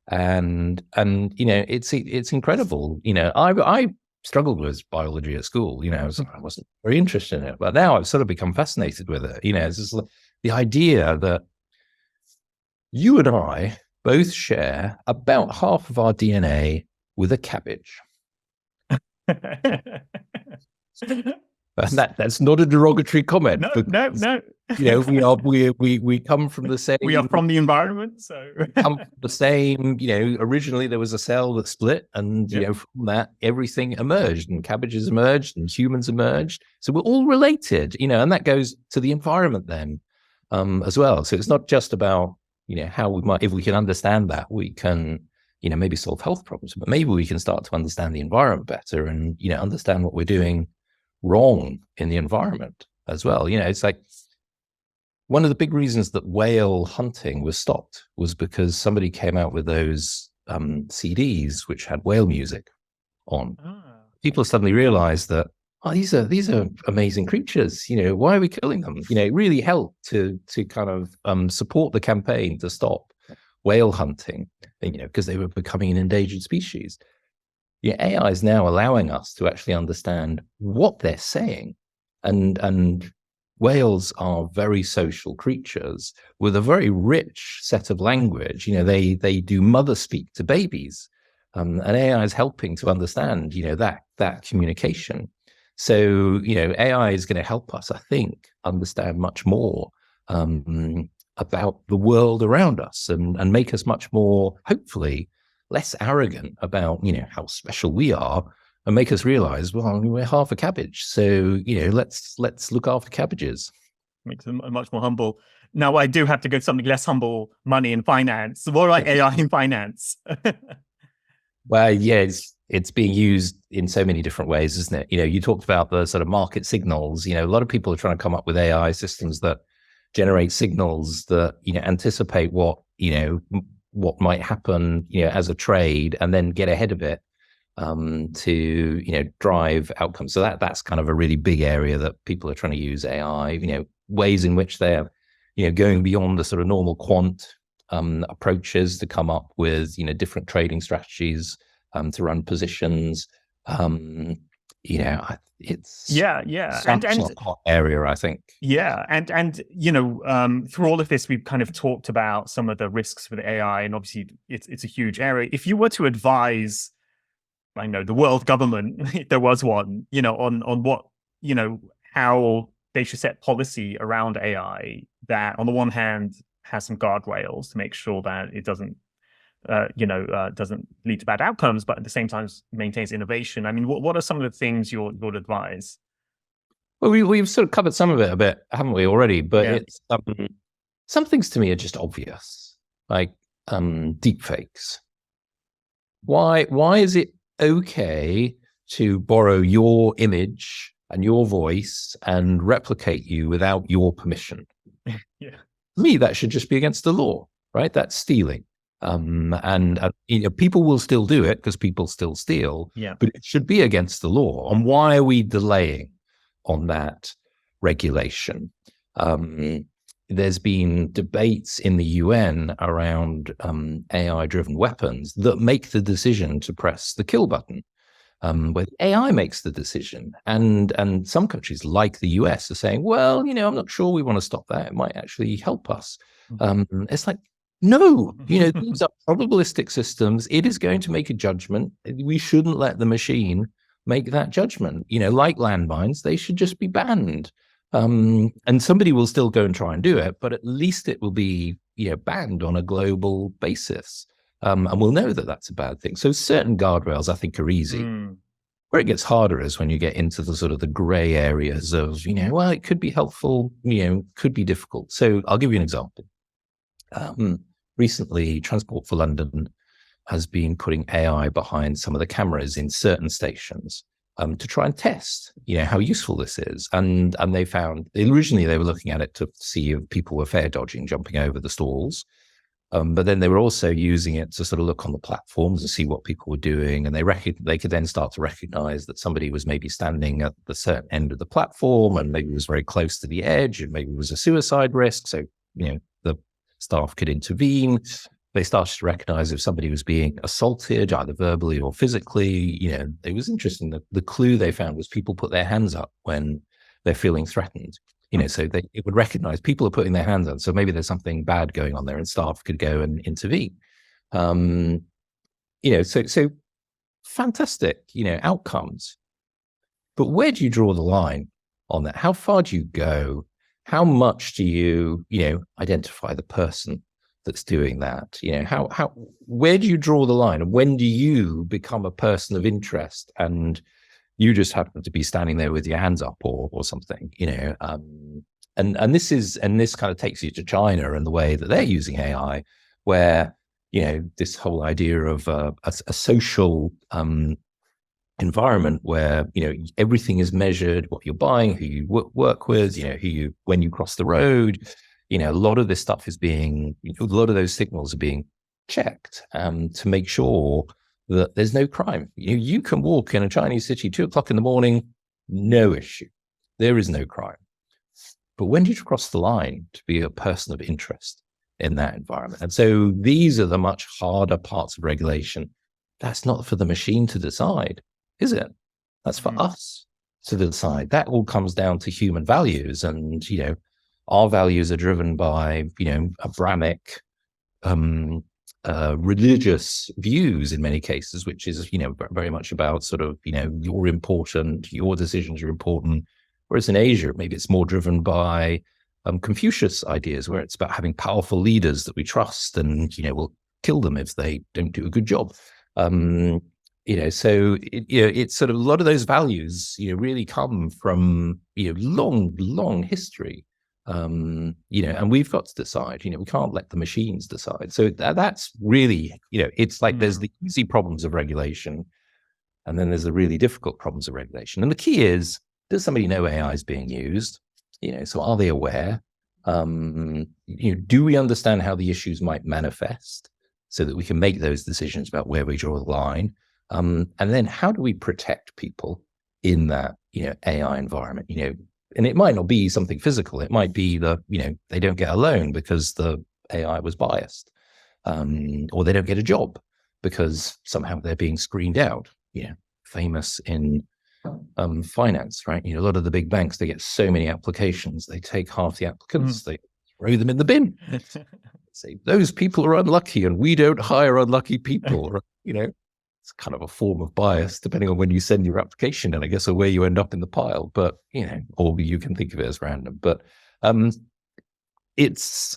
And it's incredible. I struggled with biology at school. I wasn't very interested in it, but now I've sort of become fascinated with it. It's just the idea that you and I both share about half of our DNA with a cabbage. And that's not a derogatory comment. No. We come from the same. We are from the environment, so come from the same. Originally there was a cell that split, and from that everything emerged, and cabbages emerged, and humans emerged. So we're all related, and that goes to the environment then, as well. So it's not just about how we might, if we can understand that, we can maybe solve health problems, but maybe we can start to understand the environment better, and understand what we're doing wrong in the environment as well. It's like one of the big reasons that whale hunting was stopped was because somebody came out with those CDs which had whale music on. People suddenly realized that these are amazing creatures. Why are we killing them? It really helped to kind of support the campaign to stop whale hunting, because they were becoming an endangered species. AI is now allowing us to actually understand what they're saying, and whales are very social creatures with a very rich set of language. They do mother speak to babies, and AI is helping to understand that communication. So AI is going to help us, I think, understand much more about the world around us, and make us much more, hopefully, less arrogant about how special we are, and make us realize, well, we're half a cabbage, so let's look after cabbages. Makes them much more humble. Now I do have to go to something less humble: money and finance. What about AI in finance? Well, yes, it's being used in so many different ways, isn't it? You talked about the sort of market signals. A lot of people are trying to come up with AI systems that generate signals that anticipate what might happen as a trade, and then get ahead of it to drive outcomes. So that's kind of a really big area that people are trying to use AI. Ways in which they're going beyond the sort of normal quant approaches to come up with different trading strategies to run positions. It's such a hot area, I think. Yeah, and through all of this, we've kind of talked about some of the risks with AI, and obviously it's a huge area. If you were to advise, I know, the world government, if there was one, on what, how they should set policy around AI that, on the one hand, has some guardrails to make sure that it doesn't lead to bad outcomes, but at the same time maintains innovation. I mean, what are some of the things you would advise? Well, we've sort of covered some of it a bit, haven't we, already? But it's some things to me are just obvious, like deepfakes. Why is it okay to borrow your image and your voice and replicate you without your permission? Yeah. To me, that should just be against the law, right? That's stealing. And people will still do it because people still steal, but it should be against the law. And why are we delaying on that regulation? There's been debates in the UN around AI-driven weapons that make the decision to press the kill button, where AI makes the decision. And some countries like the US are saying, well, I'm not sure we want to stop that. It might actually help us. It's like, no, these are probabilistic systems. It is going to make a judgment. We shouldn't let the machine make that judgment. Like landmines, they should just be banned. And somebody will still go and try and do it, but at least it will be, banned on a global basis. And we'll know that that's a bad thing. So certain guardrails, I think, are easy. Where it gets harder is when you get into the sort of the gray areas of, well, it could be helpful, could be difficult. So I'll give you an example. Recently, Transport for London has been putting AI behind some of the cameras in certain stations. to try and test, how useful this is. And they found, originally they were looking at it to see if people were fare dodging, jumping over the stalls. But then they were also using it to sort of look on the platforms and see what people were doing. And they could then start to recognize that somebody was maybe standing at the certain end of the platform and maybe was very close to the edge and maybe was a suicide risk. So, the staff could intervene. They started to recognize if somebody was being assaulted, either verbally or physically. It was interesting that the clue they found was people put their hands up when they're feeling threatened. So it would recognize people are putting their hands on. So maybe there's something bad going on there, and staff could go and intervene. So fantastic, outcomes. But where do you draw the line on that? How far do you go? How much do you, identify the person that's doing that? Where do you draw the line? And when do you become a person of interest and you just happen to be standing there with your hands up or something, and this kind of takes you to China and the way that they're using AI, where, this whole idea of a social environment where, everything is measured, what you're buying, who you work with, when you cross the road, a lot of this stuff is a lot of those signals are being checked to make sure that there's no crime. You can walk in a Chinese city 2:00 in the morning, no issue. There is no crime. But when did you cross the line to be a person of interest in that environment? And so these are the much harder parts of regulation. That's not for the machine to decide, is it? That's for us to decide. That all comes down to human values. And, our values are driven by, Abrahamic, religious views in many cases, which is, very much about sort of, you're important, your decisions are important. Whereas in Asia, maybe it's more driven by Confucius ideas, where it's about having powerful leaders that we trust and, we'll kill them if they don't do a good job. So it's sort of a lot of those values, really come from, long history. And we've got to decide, we can't let the machines decide. So that's really, it's like there's the easy problems of regulation, and then there's the really difficult problems of regulation. And the key is, does somebody know AI is being used? So are they aware? Do we understand how the issues might manifest so that we can make those decisions about where we draw the line? And then how do we protect people in that, AI environment? And it might not be something physical. It might be that, they don't get a loan because the AI was biased, or they don't get a job because somehow they're being screened out. Famous in finance, right? A lot of the big banks, they get so many applications, they take half the applicants, they throw them in the bin. Say, those people are unlucky and we don't hire unlucky people. It's kind of a form of bias depending on when you send your application in, I guess, or where you end up in the pile. But, or you can think of it as random. But it's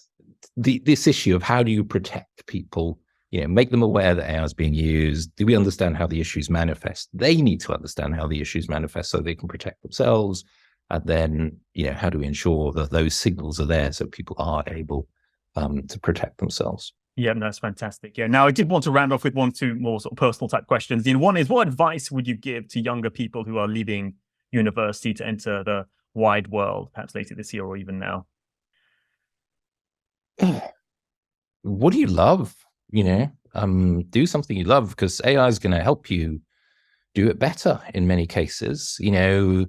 this issue of how do you protect people, make them aware that AI is being used. Do we understand how the issues manifest? They need to understand how the issues manifest so they can protect themselves. And then, how do we ensure that those signals are there so people are able to protect themselves? Yeah, no, that's fantastic. Yeah. Now, I did want to round off with one, two more sort of personal type questions. One is, what advice would you give to younger people who are leaving university to enter the wide world, perhaps later this year or even now? What do you love? Do something you love, because AI is going to help you do it better in many cases. Yes,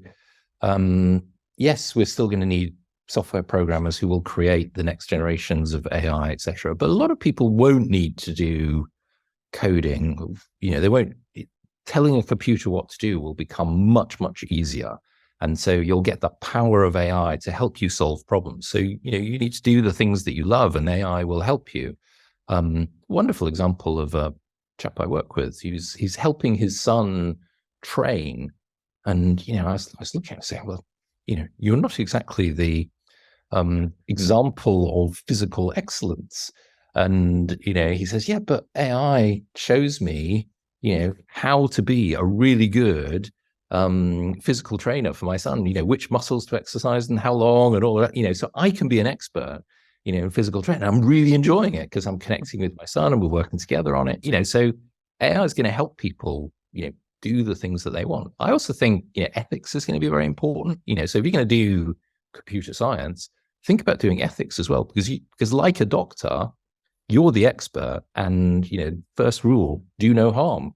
we're still going to need software programmers who will create the next generations of AI, etc. But a lot of people won't need to do coding. They won't. Telling a computer what to do will become much, much easier. And so you'll get the power of AI to help you solve problems. So, you need to do the things that you love, and AI will help you. Wonderful example of a chap I work with. He's helping his son train. And, I was looking at it and saying, well, you're not exactly the example of physical excellence. And, he says, yeah, but AI shows me, how to be a really good physical trainer for my son, which muscles to exercise and how long and all that, so I can be an expert, in physical training. I'm really enjoying it because I'm connecting with my son and we're working together on it, so AI is going to help people, do the things that they want. I also think ethics is going to be very important. So if you're going to do computer science, think about doing ethics as well, because like a doctor, you're the expert, and first rule, do no harm.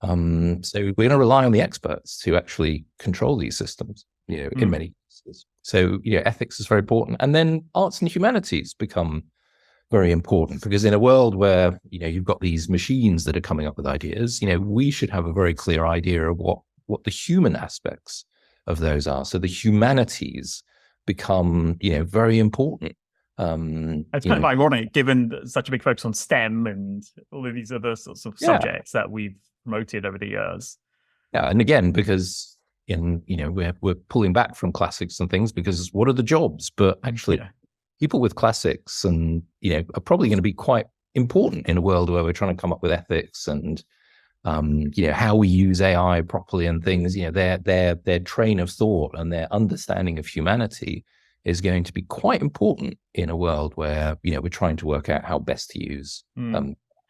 So we're going to rely on the experts to actually control these systems, in many cases. So ethics is very important, and then arts and humanities become very important, because in a world where you've got these machines that are coming up with ideas, we should have a very clear idea of what the human aspects of those are. So the humanities become very important. It's kind of ironic, given such a big focus on STEM and all of these other sorts of subjects that we've promoted over the years. Yeah, and again, because we're pulling back from classics and things, because what are the jobs? But actually, people with classics and are probably going to be quite important in a world where we're trying to come up with ethics and how we use AI properly and things. Their train of thought and their understanding of humanity is going to be quite important in a world where we're trying to work out how best to use.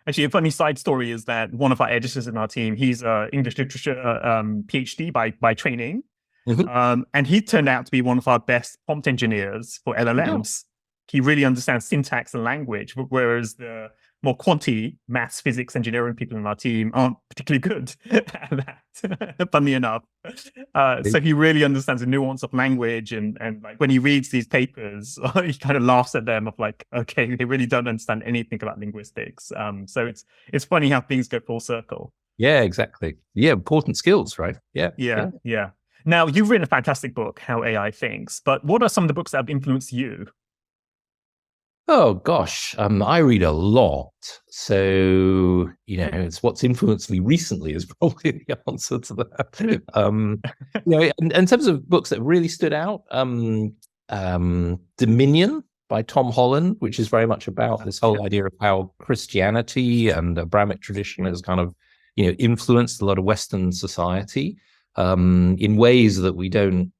Actually, a funny side story is that one of our editors in our team, he's an English literature PhD by training, and he turned out to be one of our best prompt engineers for LLMs. He really understands syntax and language, whereas the more quantity, maths, physics, engineering people in our team aren't particularly good at that, funnily enough. So he really understands the nuance of language, and like when he reads these papers, he kind of laughs at them of like, okay, they really don't understand anything about linguistics. So it's funny how things go full circle. Yeah, exactly. Yeah, important skills, right? Yeah. Now, you've written a fantastic book, How AI Thinks, but what are some of the books that have influenced you? Oh gosh, I read a lot. So it's what's influenced me recently is probably the answer to that. In terms of books that really stood out, Dominion by Tom Holland, which is very much about this whole idea of how Christianity and the Abrahamic tradition has kind of influenced a lot of Western society in ways that we don't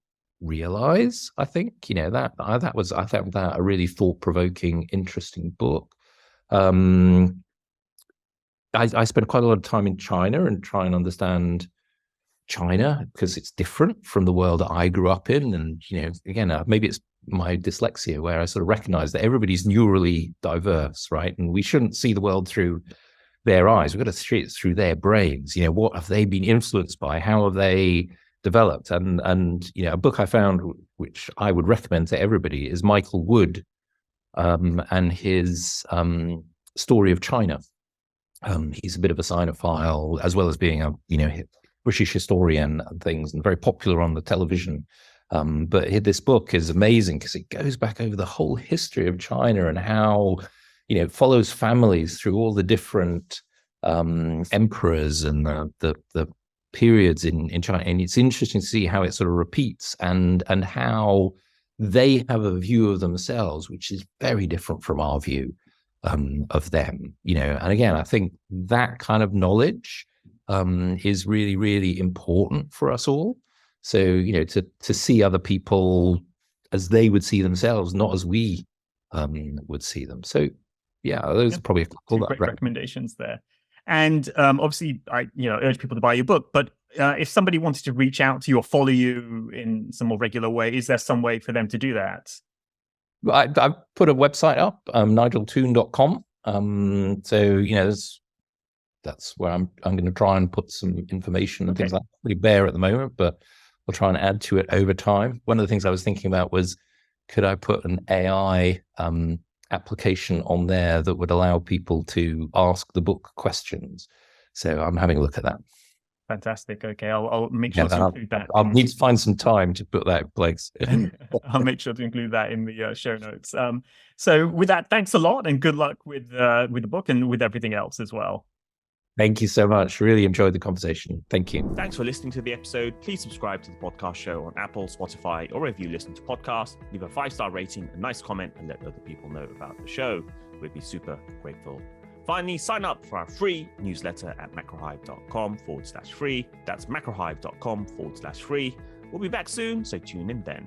realize. I think that was a really thought-provoking, interesting book. I spent quite a lot of time in China and try and understand China, because it's different from the world that I grew up in. And again, maybe it's my dyslexia where I sort of recognize that everybody's neurally diverse, right? And we shouldn't see the world through their eyes. We've got to see it through their brains. What have they been influenced by? How have they developed? And a book I found, which I would recommend to everybody, is Michael Wood and his Story of China. He's a bit of a Sinophile, as well as being a British historian and things, and very popular on the television. But this book is amazing because it goes back over the whole history of China and how it follows families through all the different emperors and the periods in China, and it's interesting to see how it sort of repeats and how they have a view of themselves which is very different from our view of them. And again, I think that kind of knowledge is really, really important for us all. So to see other people as they would see themselves, not as we would see them. So those are probably a couple great recommendations there. And obviously, I urge people to buy your book. But if somebody wanted to reach out to you or follow you in some more regular way, is there some way for them to do that? I've put a website up, nigeltoon.com. So that's where I'm going to try and put some information and things like that. Pretty bare at the moment, but I'll try and add to it over time. One of the things I was thinking about was, could I put an AI application on there that would allow people to ask the book questions? So I'm having a look at that. Fantastic. Okay, I'll make sure to include that. I'll need to find some time to put that in place. I'll make sure to include that in the show notes. So with that, thanks a lot, and good luck with the book and with everything else as well. Thank you so much. Really enjoyed the conversation. Thank you. Thanks for listening to the episode. Please subscribe to the podcast show on Apple, Spotify, or wherever you listen to podcasts. Leave a 5-star rating, a nice comment, and let other people know about the show. We'd be super grateful. Finally, sign up for our free newsletter at macrohive.com/free. That's macrohive.com/free. We'll be back soon, so tune in then.